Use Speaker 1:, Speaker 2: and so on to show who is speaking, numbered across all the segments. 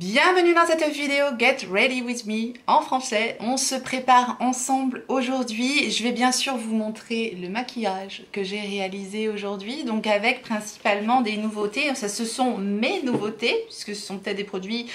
Speaker 1: Bienvenue dans cette vidéo Get Ready With Me en français. On se prépare ensemble aujourd'hui. Je vais bien sûr vous montrer le maquillage que j'ai réalisé aujourd'hui, donc avec principalement des nouveautés. Ça, ce sont mes nouveautés, puisque ce sont peut-être des produits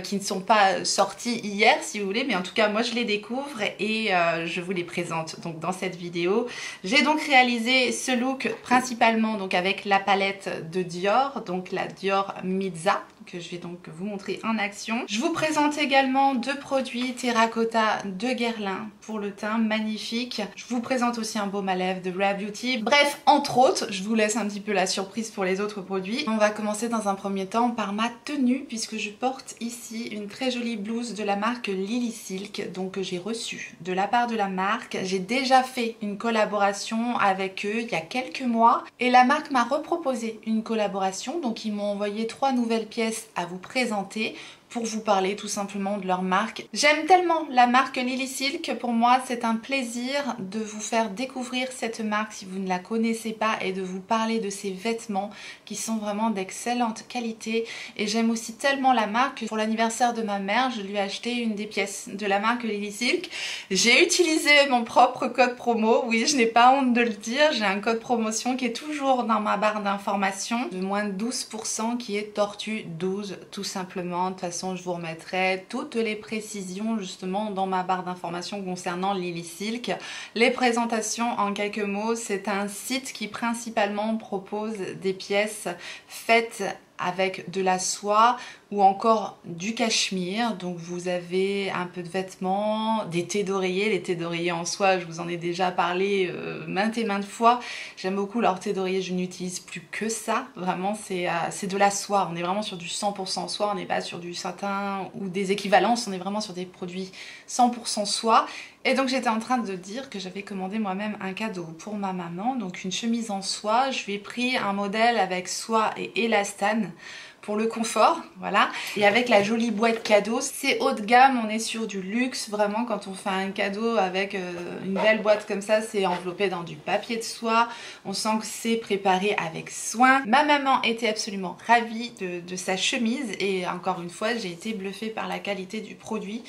Speaker 1: qui ne sont pas sortis hier si vous voulez, mais en tout cas moi je les découvre et je vous les présente donc dans cette vidéo. J'ai donc réalisé ce look principalement donc avec la palette de Dior, donc la Dior Mizza, que je vais donc vous montrer en action. Je vous présente également deux produits terracotta de Guerlain pour le teint, magnifique. Je vous présente aussi un baume à lèvres de Rare Beauty. Bref, entre autres, je vous laisse un petit peu la surprise pour les autres produits. On va commencer dans un premier temps par ma tenue, puisque je porte ici une très jolie blouse de la marque Lily Silk, donc que j'ai reçue de la part de la marque. J'ai déjà fait une collaboration avec eux il y a quelques mois et la marque m'a reproposé une collaboration, donc ils m'ont envoyé 3 nouvelles pièces à vous présenter pour vous parler tout simplement de leur marque. J'aime tellement la marque Lily Silk que pour moi c'est un plaisir de vous faire découvrir cette marque si vous ne la connaissez pas et de vous parler de ces vêtements qui sont vraiment d'excellente qualité. Et j'aime aussi tellement la marque que pour l'anniversaire de ma mère, je lui ai acheté une des pièces de la marque Lily Silk. J'ai utilisé mon propre code promo, oui je n'ai pas honte de le dire, j'ai un code promotion qui est toujours dans ma barre d'informations de moins de 12% qui est Tortue 12 tout simplement. De toute façon je vous remettrai toutes les précisions justement dans ma barre d'informations concernant Lily Silk. Les présentations en quelques mots, c'est un site qui principalement propose des pièces faites avec de la soie ou encore du cachemire. Donc vous avez un peu de vêtements, des thés d'oreiller. Les thés d'oreiller en soie, je vous en ai déjà parlé maintes et maintes fois. J'aime beaucoup leur thé d'oreiller, je n'utilise plus que ça. Vraiment c'est de la soie, on est vraiment sur du 100% soie, on n'est pas sur du satin ou des équivalences, on est vraiment sur des produits 100% soie. Et donc j'étais en train de dire que j'avais commandé moi-même un cadeau pour ma maman, donc une chemise en soie. Je lui ai pris un modèle avec soie et élastane pour le confort, voilà. Et avec la jolie boîte cadeau, c'est haut de gamme, on est sur du luxe, vraiment quand on fait un cadeau avec une belle boîte comme ça, c'est enveloppé dans du papier de soie, on sent que c'est préparé avec soin. Ma maman était absolument ravie de sa chemise et encore une fois, j'ai été bluffée par la qualité du produit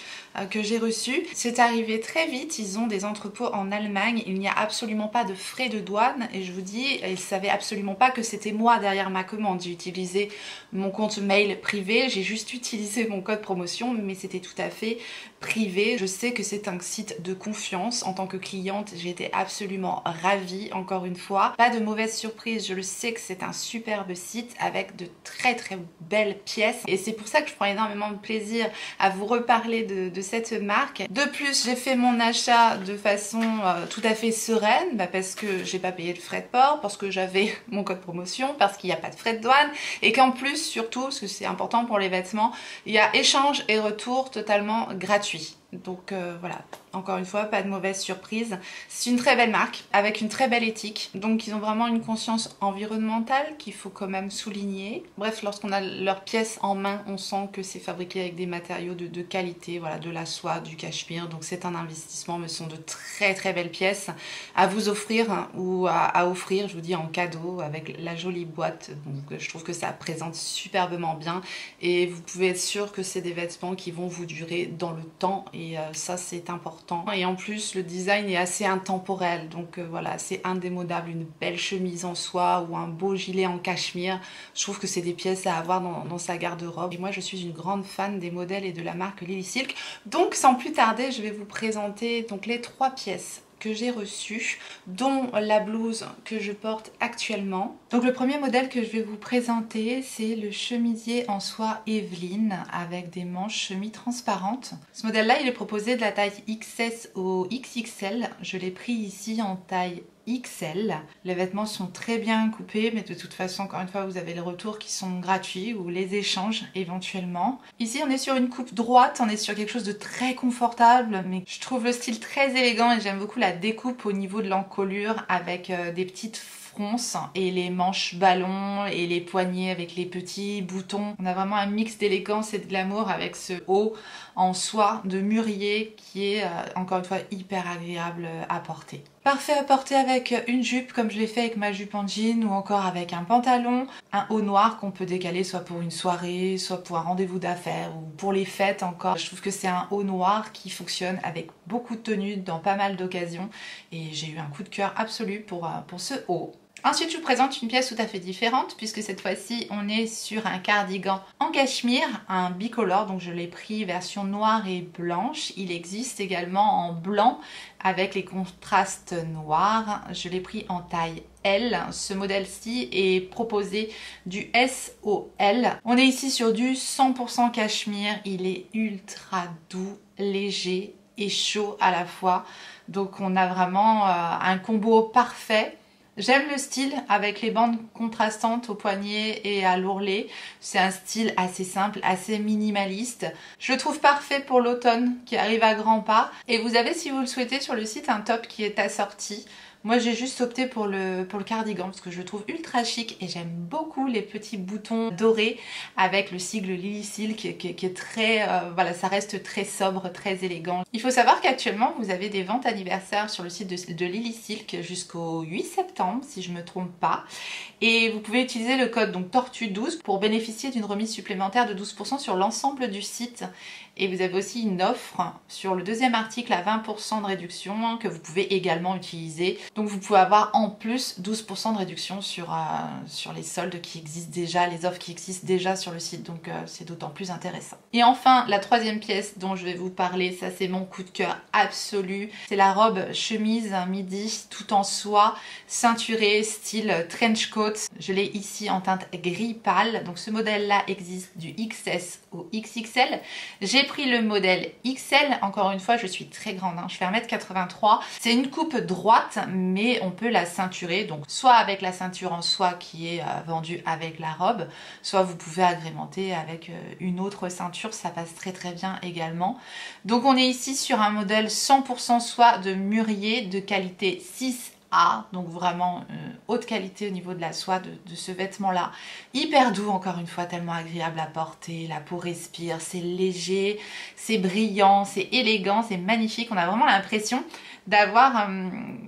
Speaker 1: que j'ai reçu. C'est arrivé très vite, ils ont des entrepôts en Allemagne, il n'y a absolument pas de frais de douane et je vous dis, ils ne savaient absolument pas que c'était moi derrière ma commande. J'ai utilisé mon compte mail privé, j'ai juste utilisé mon code promotion mais c'était tout à fait privé. Je sais que c'est un site de confiance. En tant que cliente, j'ai été absolument ravie, encore une fois. Pas de mauvaise surprise, je le sais que c'est un superbe site avec de très belles pièces et c'est pour ça que je prends énormément de plaisir à vous reparler de cette marque. De plus, j'ai fait mon achat de façon tout à fait sereine parce que j'ai pas payé de frais de port, parce que j'avais mon code promotion, parce qu'il n'y a pas de frais de douane et qu'en plus, surtout, parce que c'est important pour les vêtements, il y a échange et retour totalement gratuit. Donc voilà, encore une fois, pas de mauvaise surprise. C'est une très belle marque, avec une très belle éthique. Donc ils ont vraiment une conscience environnementale qu'il faut quand même souligner. Bref, lorsqu'on a leurs pièces en main, on sent que c'est fabriqué avec des matériaux de qualité, voilà, de la soie, du cachemire. Donc c'est un investissement, mais ce sont de très belles pièces à vous offrir ou à offrir, je vous dis, en cadeau avec la jolie boîte. Donc je trouve que ça présente superbement bien et vous pouvez être sûr que c'est des vêtements qui vont vous durer dans le temps et ça c'est important. Et en plus le design est assez intemporel, donc voilà, c'est indémodable. Une belle chemise en soie ou un beau gilet en cachemire, je trouve que c'est des pièces à avoir dans sa garde-robe. Et moi je suis une grande fan des modèles et de la marque Lily Silk, donc sans plus tarder je vais vous présenter donc les 3 pièces que j'ai reçu, dont la blouse que je porte actuellement. Donc le premier modèle que je vais vous présenter, c'est le chemisier en soie Evelyne avec des manches semi-transparentes. Ce modèle-là, il est proposé de la taille XS au XXL. Je l'ai pris ici en taille XL. Les vêtements sont très bien coupés, mais de toute façon, encore une fois, vous avez les retours qui sont gratuits ou les échanges éventuellement. Ici, on est sur une coupe droite, on est sur quelque chose de très confortable, mais je trouve le style très élégant et j'aime beaucoup la découpe au niveau de l'encolure avec des petites fronces et les manches ballons et les poignets avec les petits boutons. On a vraiment un mix d'élégance et de glamour avec ce haut en soie de mûrier qui est encore une fois hyper agréable à porter. Parfait à porter avec une jupe comme je l'ai fait avec ma jupe en jean ou encore avec un pantalon, un haut noir qu'on peut décaler soit pour une soirée, soit pour un rendez-vous d'affaires ou pour les fêtes encore. Je trouve que c'est un haut noir qui fonctionne avec beaucoup de tenues dans pas mal d'occasions et j'ai eu un coup de cœur absolu pour ce haut. Ensuite, je vous présente une pièce tout à fait différente puisque cette fois-ci, on est sur un cardigan en cachemire, un bicolore. Donc je l'ai pris version noire et blanche. Il existe également en blanc avec les contrastes noirs. Je l'ai pris en taille L. Ce modèle-ci est proposé du S au L. On est ici sur du 100% cachemire. Il est ultra doux, léger et chaud à la fois. Donc on a vraiment un combo parfait. J'aime le style avec les bandes contrastantes au poignet et à l'ourlet. C'est un style assez simple, assez minimaliste. Je le trouve parfait pour l'automne qui arrive à grands pas. Et vous avez, si vous le souhaitez, sur le site un top qui est assorti. Moi j'ai juste opté pour le cardigan parce que je le trouve ultra chic et j'aime beaucoup les petits boutons dorés avec le sigle Lily Silk qui est très, voilà, ça reste très sobre, très élégant. Il faut savoir qu'actuellement vous avez des ventes anniversaires sur le site de Lily Silk jusqu'au 8 septembre si je ne me trompe pas. Et vous pouvez utiliser le code donc Tortue12 pour bénéficier d'une remise supplémentaire de 12% sur l'ensemble du site. Et vous avez aussi une offre sur le deuxième article à 20% de réduction que vous pouvez également utiliser. Donc vous pouvez avoir en plus 12% de réduction sur les soldes qui existent déjà, les offres qui existent déjà sur le site. Donc c'est d'autant plus intéressant. Et enfin, la troisième pièce dont je vais vous parler, ça c'est mon coup de cœur absolu. C'est la robe chemise midi tout en soie, ceinturée, style trench coat. Je l'ai ici en teinte gris pâle. Donc ce modèle-là existe du XS au XXL. J'ai pris le modèle XL, encore une fois je suis très grande, hein. Je fais 1m83. C'est une coupe droite mais on peut la ceinturer, donc soit avec la ceinture en soie qui est vendue avec la robe, soit vous pouvez agrémenter avec une autre ceinture, ça passe très très bien également. Donc on est ici sur un modèle 100% soie de Murier de qualité 6A, donc vraiment haute qualité au niveau de la soie de ce vêtement là, hyper doux encore une fois, tellement agréable à porter, la peau respire, c'est léger, c'est brillant, c'est élégant, c'est magnifique. On a vraiment l'impression d'avoir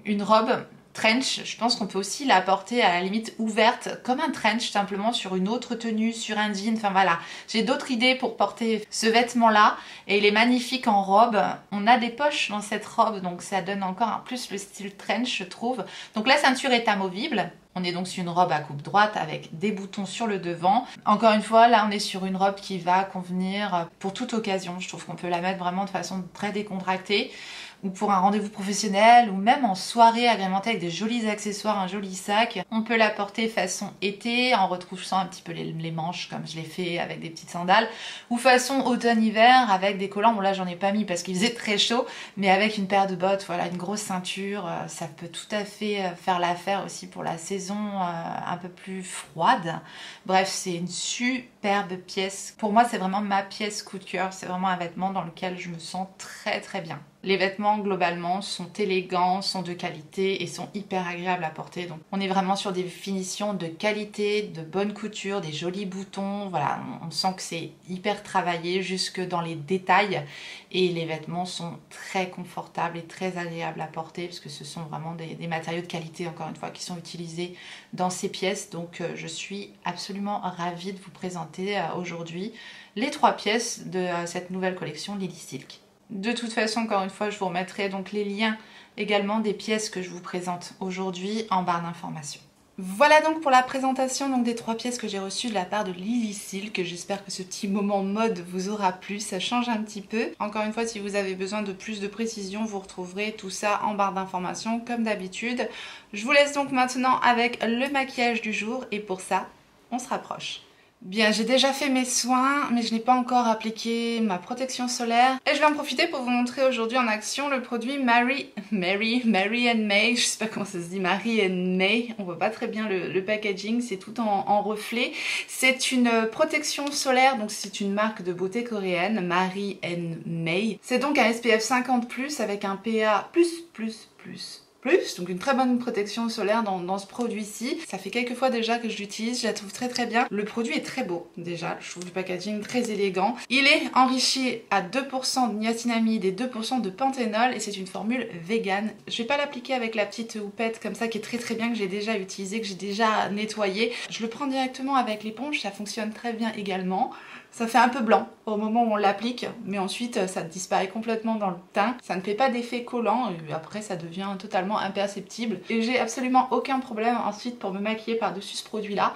Speaker 1: une robe trench. Je pense qu'on peut aussi la porter à la limite ouverte comme un trench simplement sur une autre tenue, sur un jean, enfin voilà. J'ai d'autres idées pour porter ce vêtement là et il est magnifique en robe. On a des poches dans cette robe donc ça donne encore un plus le style trench je trouve. Donc la ceinture est amovible. On est donc sur une robe à coupe droite avec des boutons sur le devant. Encore une fois, là on est sur une robe qui va convenir pour toute occasion. Je trouve qu'on peut la mettre vraiment de façon très décontractée ou pour un rendez-vous professionnel ou même en soirée agrémentée avec des jolis accessoires, un joli sac. On peut la porter façon été en retroussant un petit peu les manches comme je l'ai fait avec des petites sandales ou façon automne-hiver avec des collants. Bon là j'en ai pas mis parce qu'il faisait très chaud mais avec une paire de bottes, voilà, une grosse ceinture, ça peut tout à fait faire l'affaire aussi pour la saison un peu plus froide. Bref, c'est une superbe pièce. Pour moi c'est vraiment ma pièce coup de cœur, c'est vraiment un vêtement dans lequel je me sens très très bien. Les vêtements globalement sont élégants, sont de qualité et sont hyper agréables à porter. Donc on est vraiment sur des finitions de qualité, de bonne couture, des jolis boutons. Voilà, on sent que c'est hyper travaillé jusque dans les détails et les vêtements sont très confortables et très agréables à porter parce que ce sont vraiment des matériaux de qualité encore une fois qui sont utilisés dans ces pièces. Donc je suis absolument ravie de vous présenter aujourd'hui les 3 pièces de cette nouvelle collection Lily Silk. De toute façon, encore une fois, je vous remettrai donc les liens également des pièces que je vous présente aujourd'hui en barre d'informations. Voilà donc pour la présentation donc des 3 pièces que j'ai reçues de la part de Lily Silk. J'espère que ce petit moment mode vous aura plu, ça change un petit peu. Encore une fois, si vous avez besoin de plus de précision, vous retrouverez tout ça en barre d'informations comme d'habitude. Je vous laisse donc maintenant avec le maquillage du jour et pour ça, on se rapproche. Bien, j'ai déjà fait mes soins, mais je n'ai pas encore appliqué ma protection solaire. Et je vais en profiter pour vous montrer aujourd'hui en action le produit Mary and May. Je sais pas comment ça se dit, Mary and May. On voit pas très bien le packaging, c'est tout en reflet. C'est une protection solaire, donc c'est une marque de beauté coréenne, Mary and May. C'est donc un SPF 50+, avec un PA+++++++++++++++++++++++++++++++++++++++++++++++++++++++++++++++++++++++++++++++++++++++++++++++++++ donc une très bonne protection solaire dans ce produit-ci. Ça fait quelques fois déjà que je l'utilise, je la trouve très bien. Le produit est très beau déjà, je trouve le packaging très élégant. Il est enrichi à 2% de niacinamide et 2% de panthénol et c'est une formule vegan. Je vais pas l'appliquer avec la petite houppette comme ça qui est très bien, que j'ai déjà utilisé, que j'ai déjà nettoyé. Je le prends directement avec l'éponge, ça fonctionne très bien également. Ça fait un peu blanc au moment où on l'applique, mais ensuite ça disparaît complètement dans le teint. Ça ne fait pas d'effet collant et après ça devient totalement imperceptible. Et j'ai absolument aucun problème ensuite pour me maquiller par-dessus ce produit-là.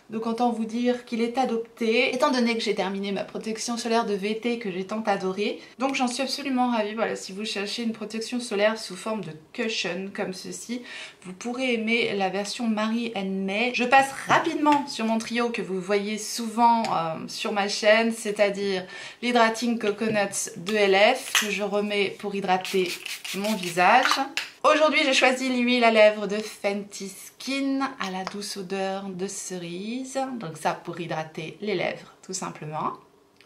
Speaker 1: Donc autant vous dire qu'il est adopté, étant donné que j'ai terminé ma protection solaire de VT que j'ai tant adorée. Donc j'en suis absolument ravie. Voilà, si vous cherchez une protection solaire sous forme de cushion comme ceci, vous pourrez aimer la version Marie and May. Je passe rapidement sur mon trio que vous voyez souvent sur ma chaîne, c'est-à-dire l'Hydrating Coconuts de LF que je remets pour hydrater mon visage. Aujourd'hui, j'ai choisi l'huile à lèvres de Fenty Skin à la douce odeur de cerise. Donc ça pour hydrater les lèvres, tout simplement.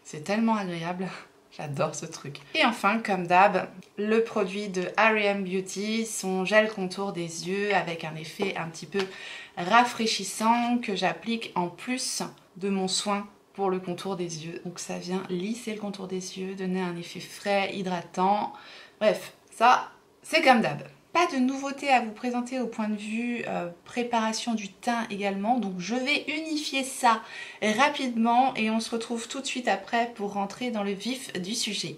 Speaker 1: C'est tellement agréable. J'adore ce truc. Et enfin, comme d'hab, le produit de R.E.M. Beauty, son gel contour des yeux avec un effet un petit peu rafraîchissant que j'applique en plus de mon soin pour le contour des yeux. Donc ça vient lisser le contour des yeux, donner un effet frais, hydratant. Bref, ça, c'est comme d'hab. Pas de nouveauté à vous présenter au point de vue préparation du teint également, donc je vais unifier ça rapidement et on se retrouve tout de suite après pour rentrer dans le vif du sujet.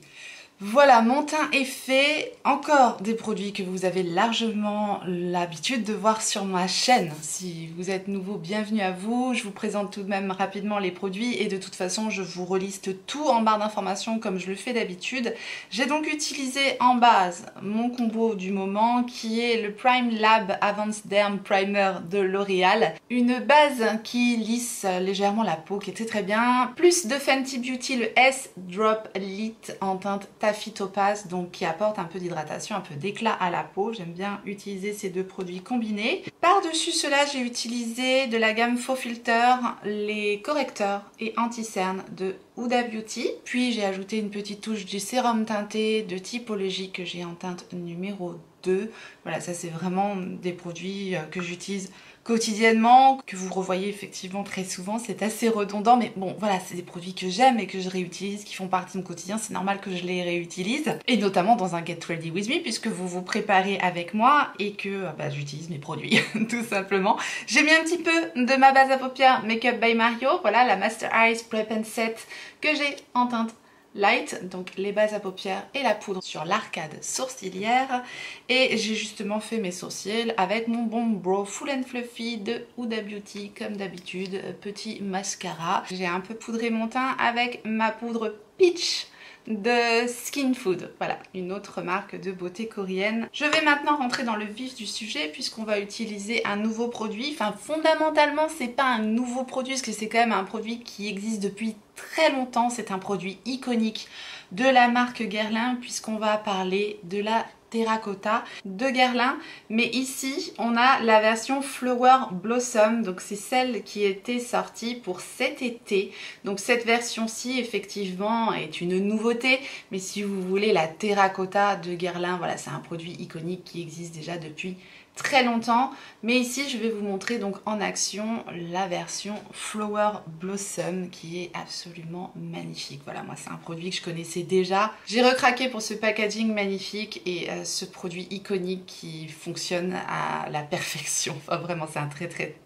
Speaker 1: Voilà, mon teint est fait. Encore des produits que vous avez largement l'habitude de voir sur ma chaîne. Si vous êtes nouveau, bienvenue à vous. Je vous présente tout de même rapidement les produits et de toute façon, je vous reliste tout en barre d'informations comme je le fais d'habitude. J'ai donc utilisé en base mon combo du moment qui est le Prime Lab Advanced Derm Primer de L'Oréal. Une base qui lisse légèrement la peau, qui était très bien. Plus de Fenty Beauty, le S-Drop Lit en teinte Taffy Topaz, donc qui apporte un peu d'hydratation, un peu d'éclat à la peau. J'aime bien utiliser ces deux produits combinés. Par-dessus cela, j'ai utilisé de la gamme Faux Filter, les correcteurs et anti-cernes de Huda Beauty. Puis j'ai ajouté une petite touche du sérum teinté de Typologie que j'ai en teinte numéro 2. Voilà, ça c'est vraiment des produits que j'utilise quotidiennement, que vous revoyez effectivement très souvent. C'est assez redondant, mais bon voilà, c'est des produits que j'aime et que je réutilise, qui font partie de mon quotidien, c'est normal que je les réutilise, et notamment dans un Get Ready With Me, puisque vous vous préparez avec moi et que j'utilise mes produits, tout simplement. J'ai mis un petit peu de ma base à paupières Makeup by Mario, voilà la Master Eyes Prep and Set que j'ai en teinte light, donc les bases à paupières et la poudre sur l'arcade sourcilière, et j'ai justement fait mes sourcils avec mon Bon Brow Full and Fluffy de Huda Beauty comme d'habitude, petit mascara. J'ai un peu poudré mon teint avec ma poudre Peach de Skin Food, voilà, une autre marque de beauté coréenne. Je vais maintenant rentrer dans le vif du sujet puisqu'on va utiliser un nouveau produit. Enfin, fondamentalement, c'est pas un nouveau produit parce que c'est quand même un produit qui existe depuis très longtemps. C'est un produit iconique de la marque Guerlain puisqu'on va parler de la Terracotta de Guerlain, mais ici on a la version Flower Blossom, donc c'est celle qui était sortie pour cet été. Donc cette version-ci effectivement est une nouveauté, mais si vous voulez la Terracotta de Guerlain, voilà, c'est un produit iconique qui existe déjà depuis très longtemps, mais ici je vais vous montrer donc en action la version Flower Blossom qui est absolument magnifique. Voilà, moi c'est un produit que je connaissais déjà, j'ai recraqué pour ce packaging magnifique et ce produit iconique qui fonctionne à la perfection. Enfin vraiment c'est un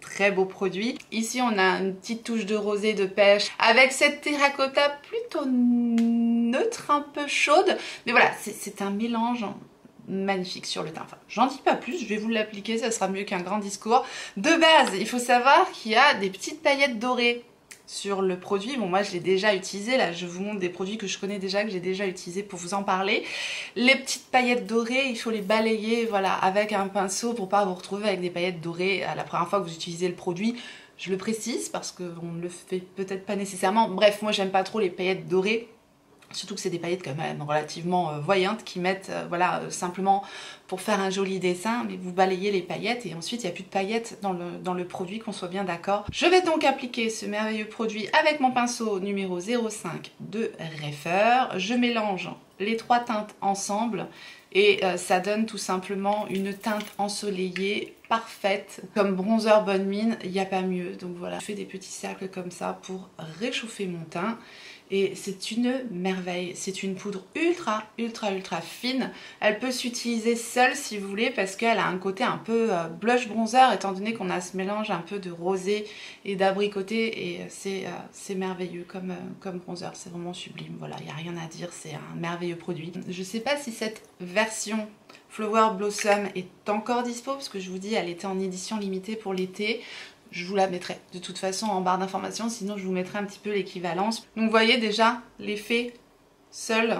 Speaker 1: très beau produit. Ici on a une petite touche de rosé de pêche avec cette terracotta plutôt neutre, un peu chaude, mais voilà, c'est un mélange magnifique sur le teint. Enfin, j'en dis pas plus, je vais vous l'appliquer, ça sera mieux qu'un grand discours. De base, il faut savoir qu'il y a des petites paillettes dorées sur le produit. Bon, moi je l'ai déjà utilisé, là je vous montre des produits que je connais déjà, que j'ai déjà utilisé pour vous en parler. Les petites paillettes dorées, il faut les balayer, voilà, avec un pinceau pour pas vous retrouver avec des paillettes dorées à la première fois que vous utilisez le produit. Je le précise parce qu'on ne le fait peut-être pas nécessairement. Bref, moi j'aime pas trop les paillettes dorées. Surtout que c'est des paillettes quand même relativement voyantes qui mettent, voilà, simplement pour faire un joli dessin, mais vous balayez les paillettes et ensuite il n'y a plus de paillettes dans le produit, qu'on soit bien d'accord. Je vais donc appliquer ce merveilleux produit avec mon pinceau numéro 05 de Reifer. Je mélange les 3 teintes ensemble et ça donne tout simplement une teinte ensoleillée parfaite. Comme bronzer bonne mine, il n'y a pas mieux. Donc voilà, je fais des petits cercles comme ça pour réchauffer mon teint. Et c'est une merveille, c'est une poudre ultra fine. Elle peut s'utiliser seule si vous voulez parce qu'elle a un côté un peu blush bronzer étant donné qu'on a ce mélange un peu de rosé et d'abricoté et c'est merveilleux comme bronzer, c'est vraiment sublime. Voilà, il n'y a rien à dire, c'est un merveilleux produit. Je ne sais pas si cette version Flower Blossom est encore dispo parce que je vous dis elle était en édition limitée pour l'été. Je vous la mettrai de toute façon en barre d'informations, sinon je vous mettrai un petit peu l'équivalence. Donc vous voyez déjà l'effet seul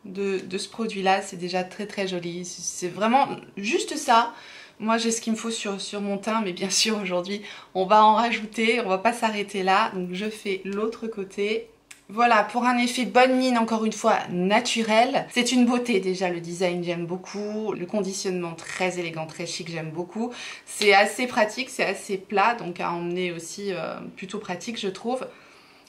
Speaker 1: de ce produit là, c'est déjà très joli. C'est vraiment juste ça. Moi j'ai ce qu'il me faut sur mon teint, mais bien sûr aujourd'hui on va en rajouter, on va pas s'arrêter là. Donc je fais l'autre côté. Voilà, pour un effet bonne mine, encore une fois, naturel. C'est une beauté déjà, le design j'aime beaucoup. Le conditionnement très élégant, très chic, j'aime beaucoup. C'est assez pratique, c'est assez plat, donc à emmener aussi plutôt pratique je trouve.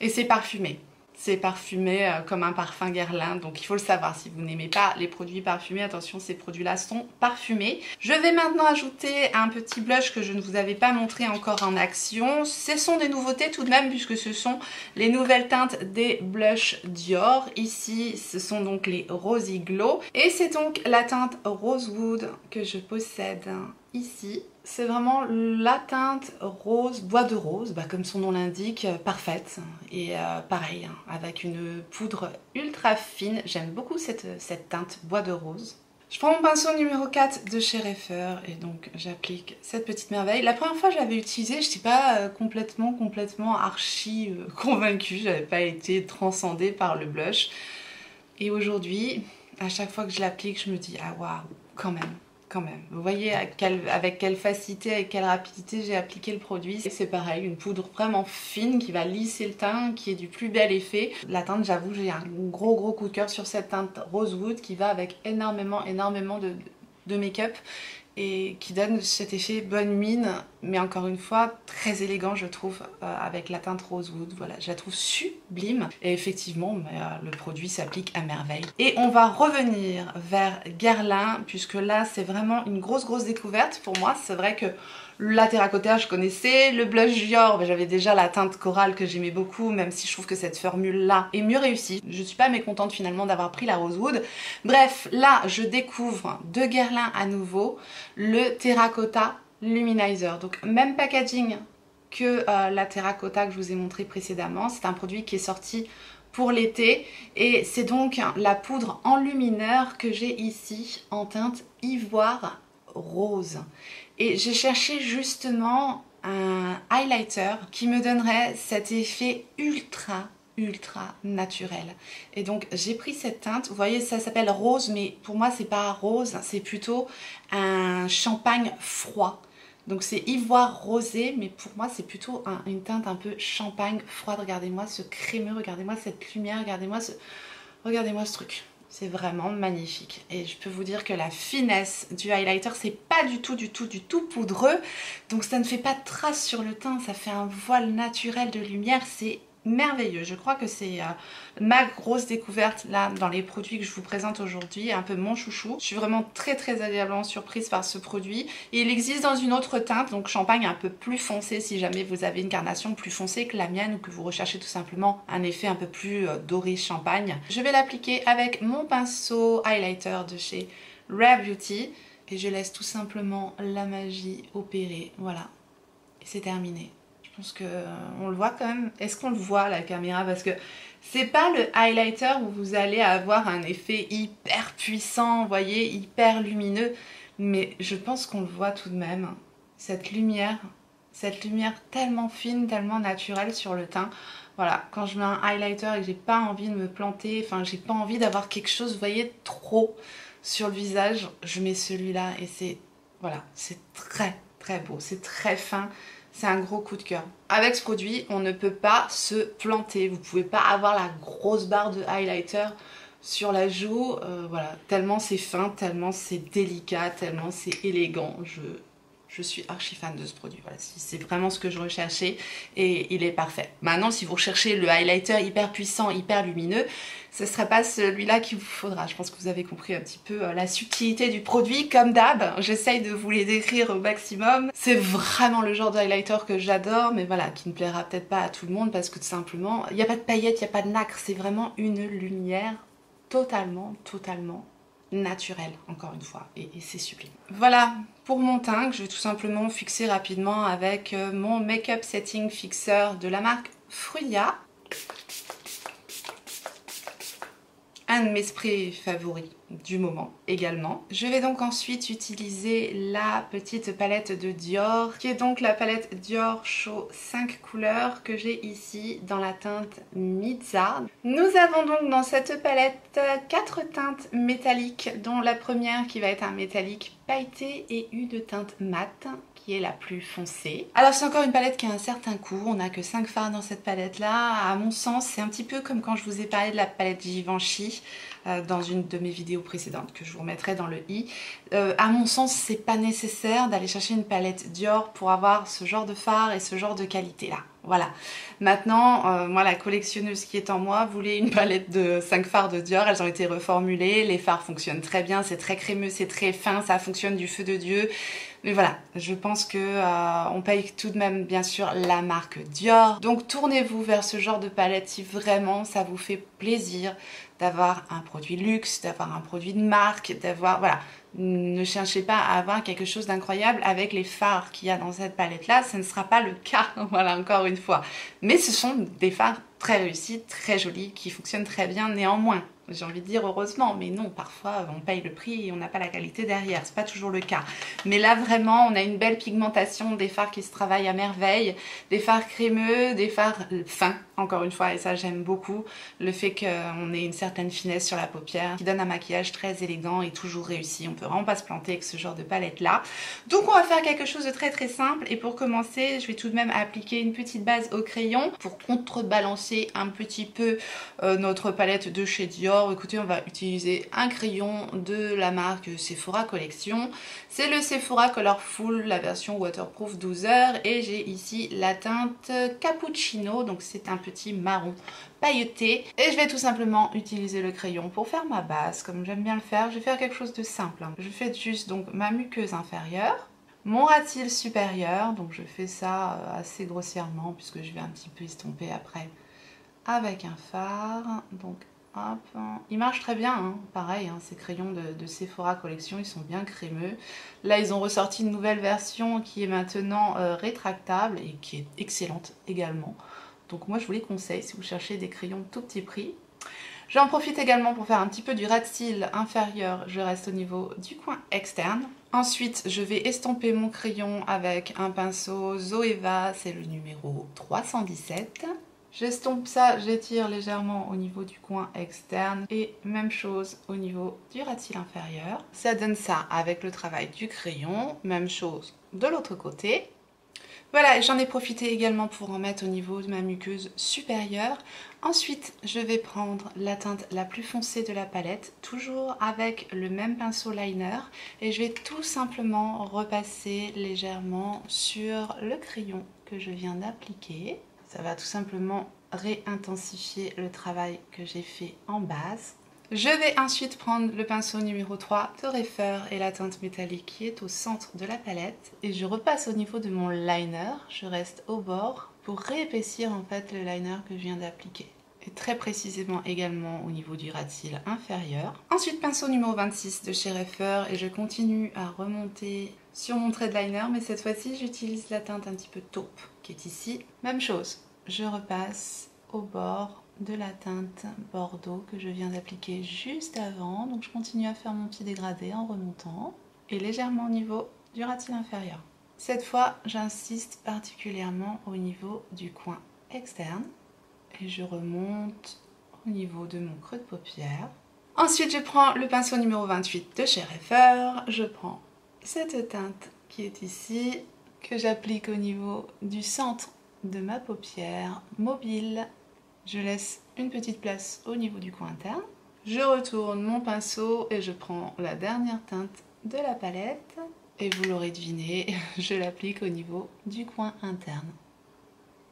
Speaker 1: Et c'est parfumé. C'est parfumé comme un parfum Guerlain, donc il faut le savoir. Si vous n'aimez pas les produits parfumés, attention, ces produits-là sont parfumés. Je vais maintenant ajouter un petit blush que je ne vous avais pas montré encore en action. Ce sont des nouveautés tout de même, puisque ce sont les nouvelles teintes des blushs Dior. Ici, ce sont donc les Rosy Glow. Et c'est donc la teinte Rosewood que je possède ici. C'est vraiment la teinte rose, bois de rose, comme son nom l'indique, parfaite. Et pareil, avec une poudre ultra fine. J'aime beaucoup cette teinte bois de rose. Je prends mon pinceau numéro 4 de chez Reifer et donc j'applique cette petite merveille. La première fois que je l'avais utilisée, je n'étais pas complètement archi convaincue. Je n'avais pas été transcendée par le blush. Et aujourd'hui, à chaque fois que je l'applique, je me dis « Ah waouh, quand même !» Quand même. Vous voyez avec quelle facilité, avec quelle rapidité j'ai appliqué le produit. C'est pareil, une poudre vraiment fine qui va lisser le teint, qui est du plus bel effet. La teinte, j'avoue, j'ai un gros coup de cœur sur cette teinte Rosewood qui va avec énormément de make-up et qui donne cet effet bonne mine, mais encore une fois très élégant je trouve avec la teinte Rosewood. Voilà, je la trouve sublime et effectivement le produit s'applique à merveille. Et on va revenir vers Guerlain puisque là c'est vraiment une grosse découverte pour moi. C'est vrai que la terracotta je connaissais, le blush Dior j'avais déjà la teinte corale que j'aimais beaucoup, même si je trouve que cette formule là est mieux réussie. Je suis pas mécontente finalement d'avoir pris la Rosewood. Bref, là je découvre de Guerlain à nouveau le terracotta luminizer. Donc même packaging que la terracotta que je vous ai montré précédemment. C'est un produit qui est sorti pour l'été et c'est donc la poudre enlumineur que j'ai ici en teinte ivoire rose. Et j'ai cherché justement un highlighter qui me donnerait cet effet ultra naturel. Et donc j'ai pris cette teinte, vous voyez ça s'appelle rose, mais pour moi c'est pas rose, c'est plutôt un champagne froid. Donc c'est ivoire rosé, mais pour moi c'est plutôt une teinte un peu champagne froide. Regardez-moi ce crémeux, regardez-moi cette lumière, regardez-moi ce truc. C'est vraiment magnifique. Et je peux vous dire que la finesse du highlighter, c'est pas du tout poudreux. Donc ça ne fait pas de traces sur le teint, ça fait un voile naturel de lumière. C'est merveilleux. Je crois que c'est ma grosse découverte là dans les produits que je vous présente aujourd'hui, un peu mon chouchou. Je suis vraiment très agréablement surprise par ce produit. Et il existe dans une autre teinte, donc champagne un peu plus foncé si jamais vous avez une carnation plus foncée que la mienne ou que vous recherchez tout simplement un effet un peu plus doré champagne. Je vais l'appliquer avec mon pinceau highlighter de chez Rare Beauty et je laisse tout simplement la magie opérer. Voilà, et c'est terminé. Je pense qu'on le voit quand même. Est-ce qu'on le voit à la caméra? Parce que c'est pas le highlighter où vous allez avoir un effet hyper puissant, vous voyez, hyper lumineux. Mais je pense qu'on le voit tout de même. Cette lumière tellement fine, tellement naturelle sur le teint. Voilà, quand je mets un highlighter et que j'ai pas envie de me planter, enfin j'ai pas envie d'avoir quelque chose, vous voyez, trop sur le visage, je mets celui-là et c'est, voilà, c'est très beau, c'est très fin. c'est un gros coup de cœur. Avec ce produit, on ne peut pas se planter. Vous pouvez pas avoir la grosse barre de highlighter sur la joue. Voilà, tellement c'est fin, tellement c'est délicat, tellement c'est élégant. Je suis archi fan de ce produit, voilà, c'est vraiment ce que je recherchais et il est parfait. Maintenant, si vous recherchez le highlighter hyper puissant, hyper lumineux, ce ne sera pas celui-là qu'il vous faudra. Je pense que vous avez compris un petit peu la subtilité du produit. Comme d'hab, j'essaye de vous les décrire au maximum. C'est vraiment le genre de highlighter que j'adore, mais voilà, qui ne plaira peut-être pas à tout le monde parce que tout simplement, il n'y a pas de paillettes, il n'y a pas de nacre, c'est vraiment une lumière totalement naturel, encore une fois, et c'est sublime. Voilà pour mon teint que je vais tout simplement fixer rapidement avec mon Make-up Setting Fixer de la marque Fruya. Un de mes sprays favoris du moment également. Je vais donc ensuite utiliser la petite palette de Dior, qui est donc la palette Dior Show 5 couleurs que j'ai ici dans la teinte Mizza. Nous avons donc dans cette palette 4 teintes métalliques, dont la première qui va être un métallique pailleté et une teinte mate qui est la plus foncée. Alors c'est encore une palette qui a un certain coût, on n'a que 5 fards dans cette palette là. À mon sens c'est un petit peu comme quand je vous ai parlé de la palette Givenchy dans une de mes vidéos précédentes que je vous remettrai dans le i. À mon sens c'est pas nécessaire d'aller chercher une palette Dior pour avoir ce genre de fard et ce genre de qualité là. Voilà. Maintenant, moi la collectionneuse qui est en moi voulait une palette de 5 fards de Dior, elles ont été reformulées, les fards fonctionnent très bien, c'est très crémeux, c'est très fin, ça fonctionne du feu de Dieu. Mais voilà, je pense que on paye tout de même bien sûr la marque Dior. Donc tournez-vous vers ce genre de palette si vraiment ça vous fait plaisir d'avoir un produit luxe, d'avoir un produit de marque, d'avoir... Voilà, ne cherchez pas à avoir quelque chose d'incroyable avec les fards qu'il y a dans cette palette-là, ce ne sera pas le cas, voilà, encore une fois. Mais ce sont des fards très réussis, très jolis, qui fonctionnent très bien néanmoins. J'ai envie de dire heureusement, mais non, parfois on paye le prix et on n'a pas la qualité derrière, c'est pas toujours le cas. Mais là vraiment, on a une belle pigmentation, des fards qui se travaillent à merveille, des fards crémeux, des fards fins, encore une fois, et ça j'aime beaucoup, le fait qu'on ait une certaine finesse sur la paupière, qui donne un maquillage très élégant et toujours réussi, on peut vraiment pas se planter avec ce genre de palette là. Donc on va faire quelque chose de très simple, et pour commencer, je vais tout de même appliquer une petite base au crayon pour contrebalancer un petit peu notre palette de chez Dior. Écoutez, on va utiliser un crayon de la marque Sephora Collection. C'est le Sephora Colorful, la version waterproof 12 heures. Et j'ai ici la teinte Cappuccino, donc c'est un petit marron pailleté. Et je vais tout simplement utiliser le crayon pour faire ma base, comme j'aime bien le faire. Je vais faire quelque chose de simple. Je fais juste donc ma muqueuse inférieure, mon ras de cils supérieur, donc je fais ça assez grossièrement puisque je vais un petit peu estomper après avec un fard. Donc hop, il marche très bien, hein. Pareil, hein, ces crayons de Sephora Collection, ils sont bien crémeux. Là, ils ont ressorti une nouvelle version qui est maintenant rétractable et qui est excellente également. Donc moi, je vous les conseille si vous cherchez des crayons de tout petit prix. J'en profite également pour faire un petit peu du ras de cils inférieur, je reste au niveau du coin externe. Ensuite, je vais estomper mon crayon avec un pinceau Zoeva, c'est le numéro 317. J'estompe ça, j'étire légèrement au niveau du coin externe et même chose au niveau du ras de cils inférieur. Ça donne ça avec le travail du crayon, même chose de l'autre côté. Voilà, j'en ai profité également pour en mettre au niveau de ma muqueuse supérieure. Ensuite, je vais prendre la teinte la plus foncée de la palette, toujours avec le même pinceau liner, et je vais tout simplement repasser légèrement sur le crayon que je viens d'appliquer. Ça va tout simplement réintensifier le travail que j'ai fait en base. Je vais ensuite prendre le pinceau numéro 3 de Reifer et la teinte métallique qui est au centre de la palette. Et je repasse au niveau de mon liner, je reste au bord pour réépaissir en fait le liner que je viens d'appliquer. Et très précisément également au niveau du ras de cils inférieur. Ensuite pinceau numéro 26 de chez Reifer et je continue à remonter sur mon trait de liner, mais cette fois-ci j'utilise la teinte un petit peu taupe qui est ici. Même chose, je repasse au bord de la teinte Bordeaux que je viens d'appliquer juste avant. Donc je continue à faire mon petit dégradé en remontant et légèrement au niveau du ras de cils inférieur. Cette fois, j'insiste particulièrement au niveau du coin externe et je remonte au niveau de mon creux de paupière. Ensuite, je prends le pinceau numéro 28 de chez Reifer. Je prends cette teinte qui est ici que j'applique au niveau du centre de ma paupière mobile. Je laisse une petite place au niveau du coin interne. Je retourne mon pinceau et je prends la dernière teinte de la palette. Et vous l'aurez deviné, je l'applique au niveau du coin interne.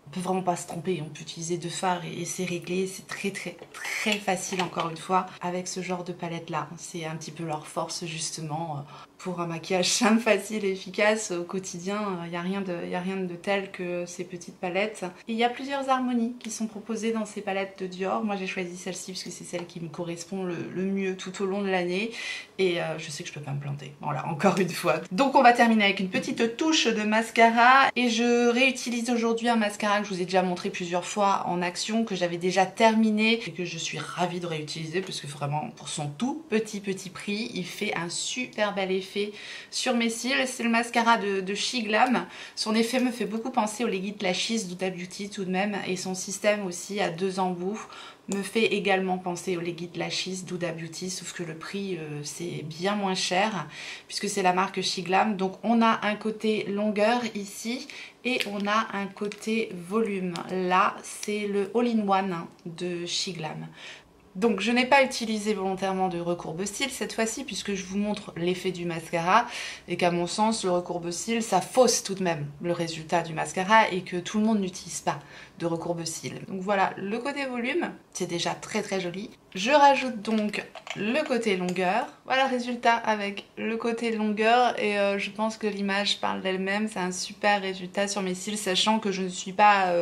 Speaker 1: On peut vraiment pas se tromper, on peut utiliser deux fards et c'est réglé, c'est très facile encore une fois avec ce genre de palette là. C'est un petit peu leur force justement pour un maquillage simple, facile et efficace au quotidien. Il n'y a rien de tel que ces petites palettes. Et il y a plusieurs harmonies qui sont proposées dans ces palettes de Dior. Moi j'ai choisi celle-ci parce que c'est celle qui me correspond le mieux tout au long de l'année et je sais que je peux pas me planter. Voilà, encore une fois. Donc on va terminer avec une petite touche de mascara et je réutilise aujourd'hui un mascara que je vous ai déjà montré plusieurs fois en action, que j'avais déjà terminé et que je suis ravie de réutiliser parce que vraiment pour son tout petit prix il fait un super bel effet sur mes cils. C'est le mascara de Shiglam. Son effet me fait beaucoup penser au Legit Lashes d'Huda Beauty tout de même et son système aussi à 2 embouts me fait également penser au Legit Lashes d'Huda Beauty, sauf que le prix c'est bien moins cher puisque c'est la marque Shiglam. Donc on a un côté longueur ici et on a un côté volume. Là c'est le All-in-One de Shiglam. Donc je n'ai pas utilisé volontairement de recourbe-cils cette fois-ci puisque je vous montre l'effet du mascara et qu'à mon sens le recourbe-cils ça fausse tout de même le résultat du mascara et que tout le monde n'utilise pas de recourbe-cils. Donc voilà, le côté volume, c'est déjà très joli. Je rajoute donc le côté longueur. Voilà le résultat avec le côté longueur et je pense que l'image parle d'elle-même. C'est un super résultat sur mes cils, sachant que je ne suis pas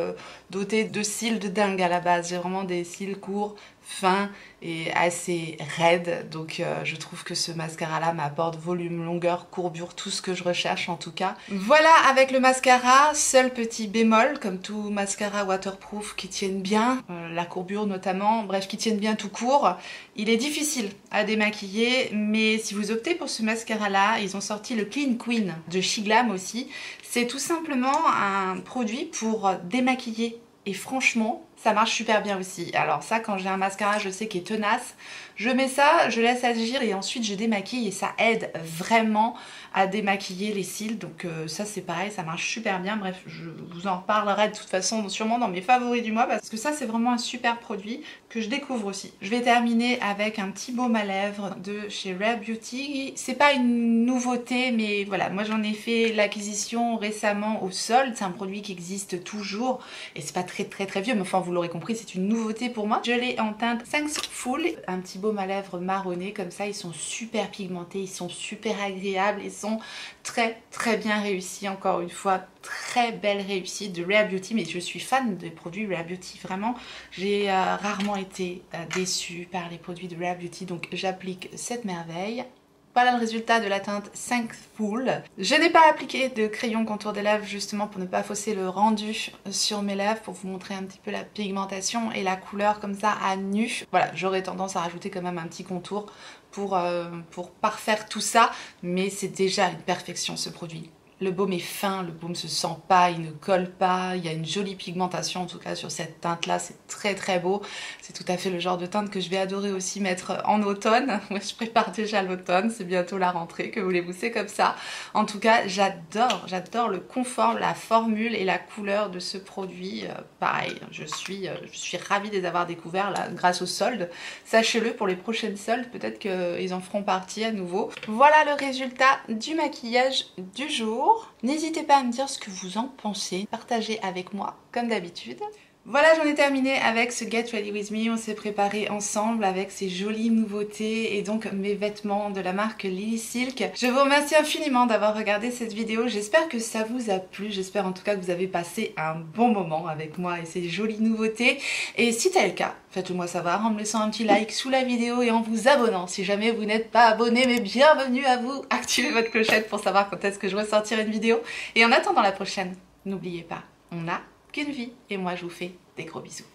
Speaker 1: dotée de cils de dingue à la base. J'ai vraiment des cils courts, fins et assez raides. Donc je trouve que ce mascara là m'apporte volume, longueur, courbure, tout ce que je recherche en tout cas. Voilà avec le mascara, seul petit bémol comme tout mascara waterproof qui tiennent bien, la courbure notamment, bref qui tiennent bien tout court. Il est difficile à démaquiller mais si vous optez pour ce mascara là, ils ont sorti le Clean Queen de Shiglam aussi. C'est tout simplement un produit pour démaquiller et franchement ça marche super bien aussi. Alors ça quand j'ai un mascara je sais qui est tenace, je mets ça, je laisse agir et ensuite je démaquille et ça aide vraiment à démaquiller les cils. Donc ça c'est pareil, ça marche super bien. Bref, je vous en reparlerai de toute façon sûrement dans mes favoris du mois parce que ça c'est vraiment un super produit que je découvre aussi. Je vais terminer avec un petit baume à lèvres de chez Rare Beauty. C'est pas une nouveauté mais voilà, moi j'en ai fait l'acquisition récemment au solde. C'est un produit qui existe toujours et c'est pas très vieux mais enfin vous l'aurez compris c'est une nouveauté pour moi. Je l'ai en teinte Thankful, un petit baume à lèvres marronné comme ça, ils sont super pigmentés, ils sont super agréables, ils sont très bien réussis, encore une fois très belle réussite de Rare Beauty, mais je suis fan des produits Rare Beauty, vraiment j'ai rarement été déçue par les produits de Rare Beauty, donc j'applique cette merveille. Voilà le résultat de la teinte Thankful. Je n'ai pas appliqué de crayon contour des lèvres justement pour ne pas fausser le rendu sur mes lèvres, pour vous montrer un petit peu la pigmentation et la couleur comme ça à nu. Voilà, j'aurais tendance à rajouter quand même un petit contour pour parfaire tout ça, mais c'est déjà une perfection ce produit. Le baume est fin, le baume se sent pas, il ne colle pas, il y a une jolie pigmentation en tout cas sur cette teinte là, c'est très beau. C'est tout à fait le genre de teinte que je vais adorer aussi mettre en automne. Moi je prépare déjà l'automne, c'est bientôt la rentrée, que voulez-vous, c'est comme ça. En tout cas j'adore le confort, la formule et la couleur de ce produit. Pareil, je suis ravie de les avoir découverts là grâce aux soldes. Sachez-le, pour les prochaines soldes, peut-être qu'ils en feront partie à nouveau. Voilà le résultat du maquillage du jour. N'hésitez pas à me dire ce que vous en pensez, partagez avec moi comme d'habitude. Voilà, j'en ai terminé avec ce Get Ready With Me, on s'est préparé ensemble avec ces jolies nouveautés et donc mes vêtements de la marque Lily Silk. Je vous remercie infiniment d'avoir regardé cette vidéo, j'espère que ça vous a plu, j'espère en tout cas que vous avez passé un bon moment avec moi et ces jolies nouveautés. Et si c'est le cas, faites-le moi savoir en me laissant un petit like sous la vidéo et en vous abonnant si jamais vous n'êtes pas abonné, mais bienvenue à vous, activez votre clochette pour savoir quand est-ce que je ressortirai une vidéo. Et en attendant la prochaine, n'oubliez pas, on a qu'une vie et moi je vous fais des gros bisous.